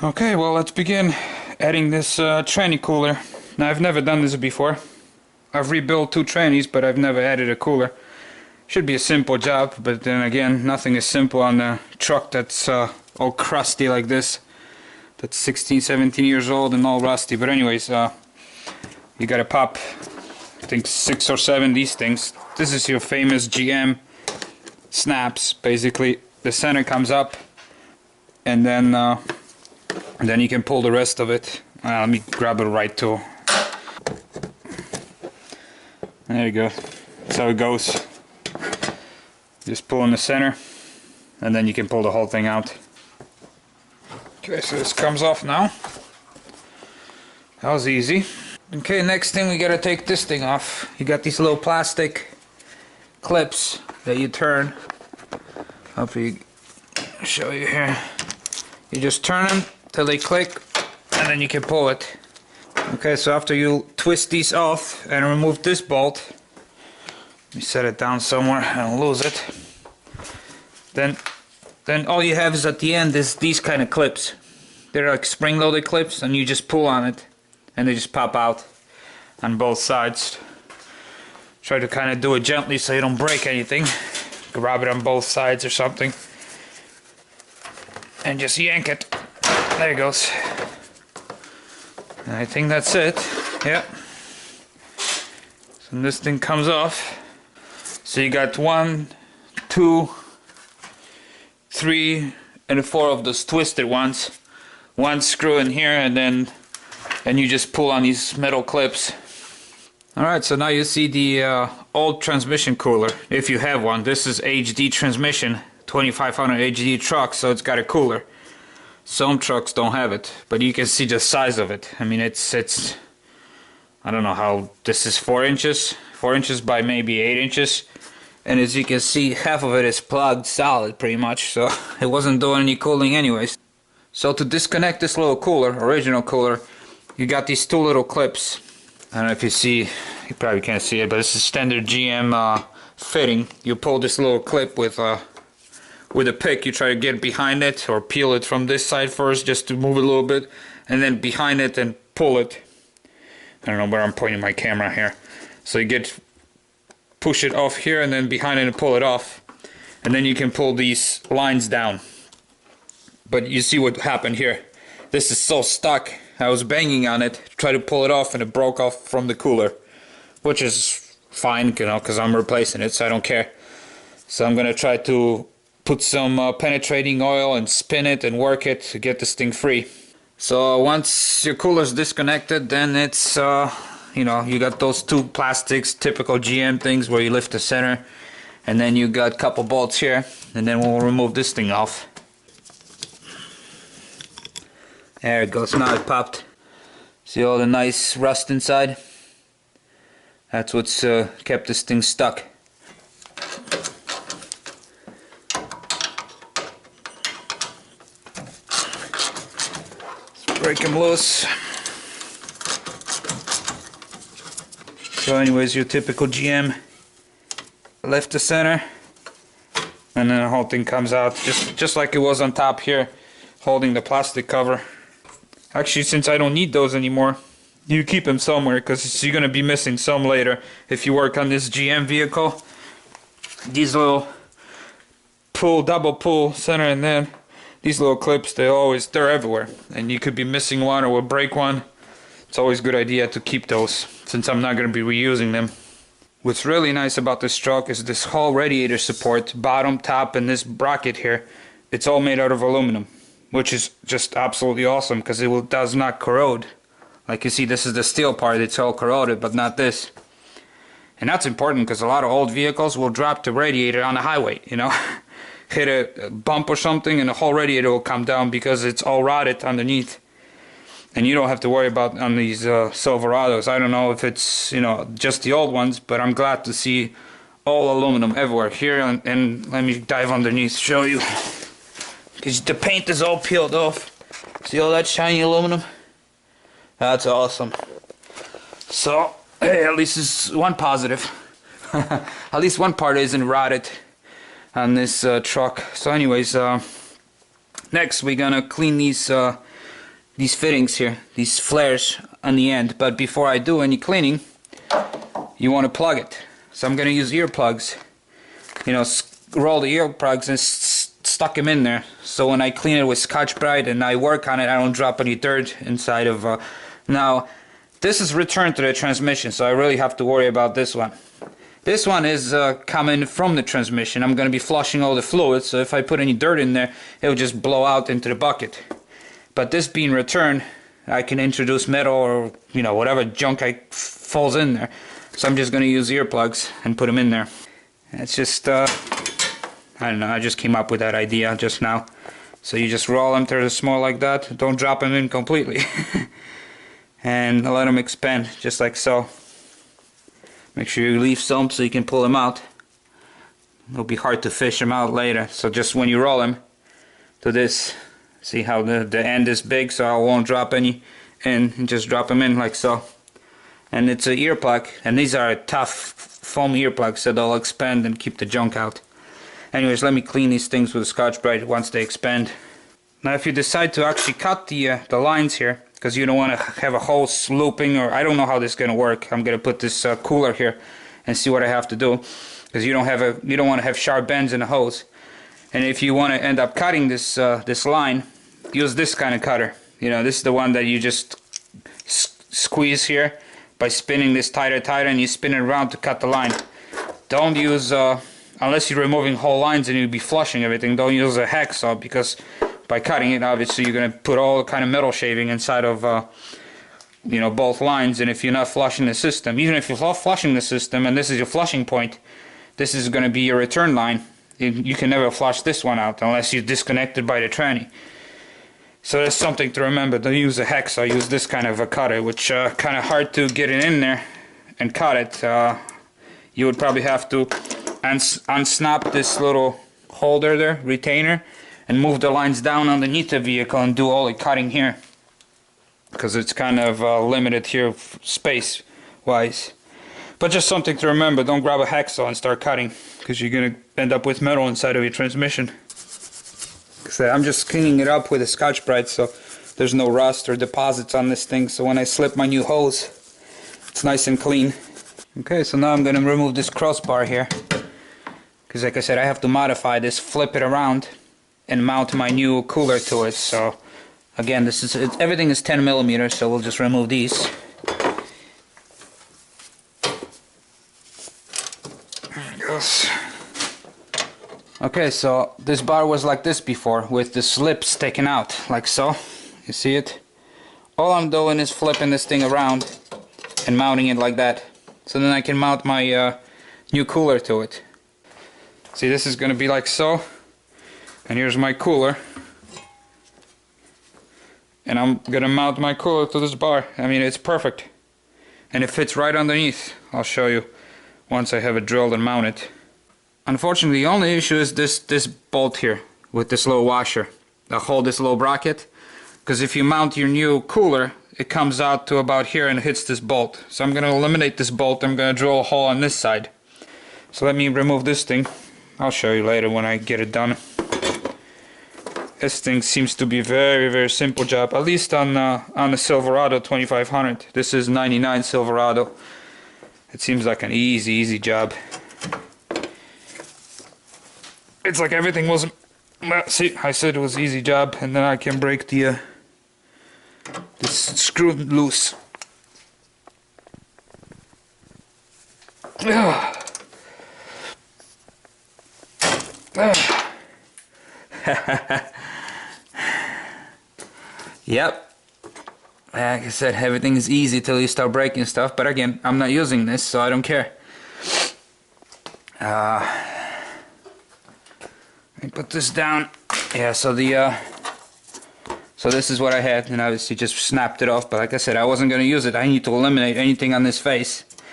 Okay, well, let's begin adding this tranny cooler. Now, I've never done this before. I've rebuilt two trannies, but I've never added a cooler. Should be a simple job, but then again, nothing is simple on a truck that's all crusty like this. That's 16, 17 years old and all rusty. But anyways, you gotta pop, I think 6 or 7 these things. This is your famous GM snaps. Basically, the center comes up, and then you can pull the rest of it. Let me grab the right tool. There you go. That's how it goes. Just pull in the center, and then you can pull the whole thing out. Okay, so this comes off now. That was easy. Okay, next thing we gotta take this thing off. You got these little plastic clips that you turn. Hopefully, show you here. You just turn them till they click, and then you can pull it. Okay, so after you twist these off and remove this bolt, let me set it down somewhere and lose it. Then all you have is at the end is these kind of clips. They're like spring-loaded clips, and you just pull on it, and they just pop out on both sides. Try to kind of do it gently so you don't break anything. Grab it on both sides or something, and just yank it. There it goes. And I think that's it. Yep. So this thing comes off. So you got 1, 2, 3, and 4 of those twisted ones. One screw in here, and you just pull on these metal clips. Alright, so now you see the old transmission cooler, if you have one. This is HD transmission, 2500 HD truck, so it's got a cooler. Some trucks don't have it, but you can see the size of it. I mean, it's I don't know how, this is 4 inches by maybe 8 inches, and as you can see, half of it is plugged solid pretty much, so it wasn't doing any cooling anyways. So to disconnect this little cooler, original cooler, you got these 2 little clips. I don't know if you see, you probably can't see it, but it's a standard GM fitting. You pull this little clip with a pick. You try to get behind it or peel it from this side first just to move it a little bit, and then behind it and pull it. I don't know where I'm pointing my camera here. So you push it off here, and then behind it and pull it off, and then you can pull these lines down. But you see what happened here. This is so stuck. I was banging on it to try to pull it off, and it broke off from the cooler, which is fine, you know, because I'm replacing it, so I don't care. So I'm gonna try to put some penetrating oil and spin it and work it to get this thing free. So once your cooler's disconnected, then it's you know, you got those 2 plastics, typical GM things where you lift the center, and then you got a couple bolts here, and then we'll remove this thing off. There it goes, now it popped. See all the nice rust inside? That's what's kept this thing stuck. Let's break them loose. So anyways, your typical GM, lift the center, and then the whole thing comes out just like it was on top here, holding the plastic cover. Actually, since I don't need those anymore, you keep them somewhere, because you're going to be missing some later if you work on this GM vehicle. These little double pull center, and then these little clips, they're everywhere, and you could be missing one or will break one. It's always a good idea to keep those, since I'm not going to be reusing them. What's really nice about this truck is this whole radiator support, bottom, top, and this bracket here. It's all made out of aluminum, which is just absolutely awesome, because it does not corrode. Like you see, this is the steel part, it's all corroded, but not this. And that's important, because a lot of old vehicles will drop the radiator on the highway, you know. Hit a bump or something, and the whole radiator will come down because it's all rotted underneath. And you don't have to worry about on these Silverados. I don't know if it's, you know, just the old ones, but I'm glad to see all aluminum everywhere here. And let me dive underneath, show you. Because the paint is all peeled off. See all that shiny aluminum? That's awesome. So, hey, at least it's one positive. At least one part isn't rotted on this truck. So anyways, next we're gonna clean these these fittings here, these flares on the end. But before I do any cleaning, you want to plug it. So I'm going to use earplugs. You know, roll the earplugs and stuck them in there. So when I clean it with Scotch-Brite and I work on it, I don't drop any dirt inside of. Now, this is returned to the transmission, so I really have to worry about this one. This one is coming from the transmission. I'm going to be flushing all the fluids, so if I put any dirt in there, it will just blow out into the bucket. But this being returned, I can introduce metal or, you know, whatever junk falls in there. So I'm just going to use earplugs and put them in there. It's just, I don't know, I just came up with that idea just now. So you just roll them to the small like that. Don't drop them in completely. And let them expand just like so. Make sure you leave some so you can pull them out. It'll be hard to fish them out later. So just when you roll them to this, see how the end is big, so I won't drop any in, and just drop them in like so. And it's an earplug, and these are tough foam earplugs, so they'll expand and keep the junk out. Anyways, let me clean these things with Scotch-Brite once they expand. Now if you decide to actually cut the lines here, because you don't want to have a hose looping, or I don't know how this is going to work. I'm going to put this cooler here and see what I have to do, because you don't want to have sharp bends in the hose. And if you want to end up cutting this this line, use this kind of cutter. You know, this is the one that you just squeeze here by spinning this tighter, and you spin it around to cut the line. Don't use unless you're removing whole lines and you'll be flushing everything. Don't use a hacksaw, because by cutting it, obviously you're going to put all kind of metal shaving inside of you know, both lines. And if you're not flushing the system, even if you're flushing the system and this is your flushing point, this is going to be your return line. You can never flush this one out unless you're disconnected by the tranny. So that's something to remember. Don't use a hacksaw, use this kind of a cutter, which kind of hard to get it in there and cut it. You would probably have to unsnap this little holder there, retainer, and move the lines down underneath the vehicle and do all the cutting here, because it's kind of limited here space wise. But just something to remember, don't grab a hacksaw and start cutting, because you're going to end up with metal inside of your transmission. So I'm just cleaning it up with a Scotch-Brite so there's no rust or deposits on this thing, so when I slip my new hose, it's nice and clean. Okay, so now I'm going to remove this crossbar here, because like I said, I have to modify this, flip it around and mount my new cooler to it. So again, this is everything is 10 millimeters, so we'll just remove these. There it goes. Okay, so this bar was like this before, with the slips taken out, like so. You see it? All I'm doing is flipping this thing around and mounting it like that. So then I can mount my new cooler to it. See, this is going to be like so. And here's my cooler. And I'm going to mount my cooler to this bar. I mean, it's perfect. And it fits right underneath. I'll show you once I have it drilled and mounted. Unfortunately, the only issue is this bolt here with this little washer that hold this little bracket. Because if you mount your new cooler, it comes out to about here and hits this bolt. So I'm going to eliminate this bolt. I'm going to drill a hole on this side. So let me remove this thing. I'll show you later when I get it done. This thing seems to be a very, very simple job, at least on the Silverado 2500. This is 99 Silverado. It seems like an easy job. It's like everything was, see, I said it was an easy job, and then I can break the this screw loose. Yep. Like I said, everything is easy till you start breaking stuff, but again, I'm not using this, so I don't care. Let me put this down. Yeah, so so this is what I had, and obviously just snapped it off, but like I said, I wasn't going to use it. I need to eliminate anything on this face.